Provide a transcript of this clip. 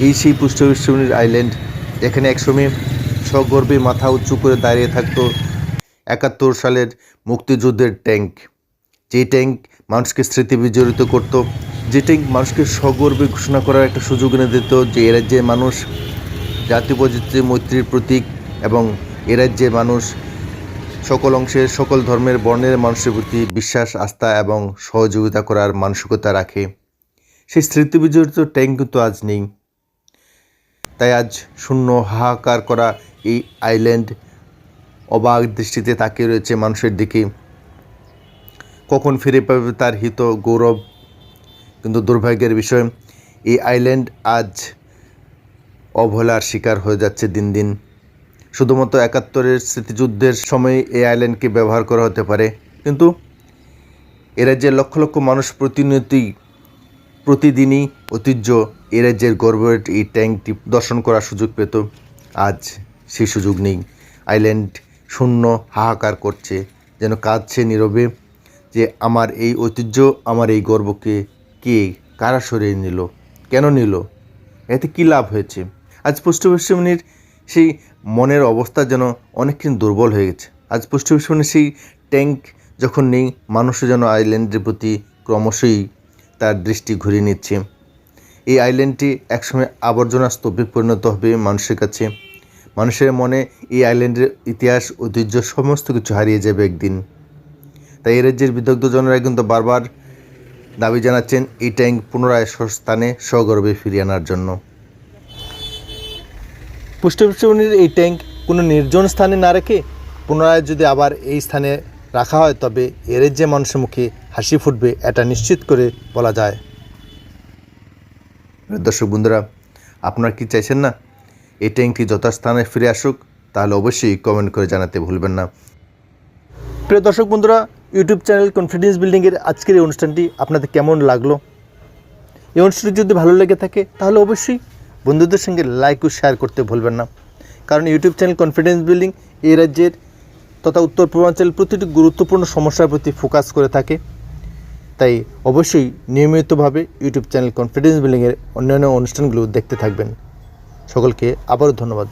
এই সেই পুষ্টবিষ্ণুর আইল্যান্ড, এখানে একসময় সগর্বে মাথা উঁচু করে দাঁড়িয়ে থাকতো ৭১ সালের মুক্তিযুদ্ধের ট্যাঙ্ক। যে ট্যাঙ্ক মানুষকে স্মৃতি বিজড়িত করত, যে ট্যাঙ্ক মানুষকে সগর্বে ঘোষণা করার একটা সুযোগ এনে দিত যে এ রাজ্যের মানুষ জাতীয় বৈচিত্র্যের মৈত্রীর প্রতীক এবং এ রাজ্যের মানুষ সকল অংশের সকল ধর্মের বর্ণের মানুষের প্রতি বিশ্বাস, আস্থা এবং সহযোগিতা করার মানসিকতা রাখে। সেই স্মৃতি বিজড়িত ট্যাঙ্ক কিন্তু আজ নেই। তাই আজ শূন্য হাহাকার করা এই আইল্যান্ড অবাক দৃষ্টিতে তাকিয়ে রয়েছে মানুষের দিকে। কখন ফিরে পাবে তার হিত গৌরব? কিন্তু দুর্ভাগ্যের বিষয়, এই আইল্যান্ড আজ অবহেলার শিকার হয়ে যাচ্ছে দিন দিন। শুধুমাত্র ৭১-এর স্মৃতিযুদ্ধের সময় এই আইল্যান্ডকে ব্যবহার করা হতে পারে, কিন্তু এ রাজ্যের লক্ষ লক্ষ মানুষ প্রতিদিনই ঐতিহ্য এ রাজ্যের গর্বের এই ট্যাঙ্কটি দর্শন করার সুযোগ পেত। আজ সেই সুযোগ নেই। আইল্যান্ড শূন্য হাহাকার করছে, যেন কাঁদছে নীরবে যে আমার এই ঐতিহ্য, আমার এই গর্বকে কে কারা সরিয়ে নিল, কেন নিল, এতে কী লাভ হয়েছে? আজ পুষ্টবিষ্ণুর সেই মনের অবস্থা যেন অনেকক্ষণ দুর্বল হয়ে গেছে। আজ পুষ্টবিষ্ণুর সেই ট্যাঙ্ক যখন নেই, মানুষও যেন আইল্যান্ডের প্রতি ক্রমশই তার দৃষ্টি ঘুরিয়ে নিচ্ছে। এই আইল্যান্ডটি একসময় আবর্জনা স্তূপে পরিণত হবে মানুষের কাছে। মানুষের মনে এই আইল্যান্ডের ইতিহাস, ঐতিহ্য সমস্ত কিছু হারিয়ে যাবে একদিন। তাই এই রাজ্যের বিদগ্ধজনেরা কিন্তু বারবার দাবি জানাচ্ছেন এই ট্যাঙ্ক পুনরায় স্থানে সগর্বে ফিরিয়ে আনার জন্য। পুষ্টবিষ্ণুর এই ট্যাঙ্ক কোনো নির্জন স্থানে না রেখে পুনরায় যদি আবার এই স্থানে রাখা হয়, তবে এ রাজ্যের মানুষের মুখে হাসি ফুটবে, এটা নিশ্চিত করে বলা যায়। দর্শক বন্ধুরা, আপনারা কি চাইছেন না এই ট্যাঙ্কটি যথাস্থানে ফিরে আসুক? তাহলে অবশ্যই কমেন্ট করে জানাতে ভুলবেন না। প্রিয় দর্শক বন্ধুরা, ইউটিউব চ্যানেল কনফিডেন্স বিল্ডিংয়ের আজকের এই অনুষ্ঠানটি আপনাদের কেমন লাগলো? এই অনুষ্ঠানটি যদি ভালো লেগে থাকে তাহলে অবশ্যই বন্ধুদের সঙ্গে লাইক ও শেয়ার করতে ভুলবেন না। কারণ ইউটিউব চ্যানেল কনফিডেন্স বিল্ডিং এই রাজ্যের তথা উত্তর পূর্বাঞ্চলের প্রতিটি গুরুত্বপূর্ণ সমস্যার প্রতি ফোকাস করে থাকে। তাই অবশ্যই নিয়মিতভাবে ইউটিউব চ্যানেল কনফিডেন্স বিল্ডিংয়ের অন্যান্য অনুষ্ঠানগুলো দেখতে থাকবেন। সকলকে আবারও ধন্যবাদ।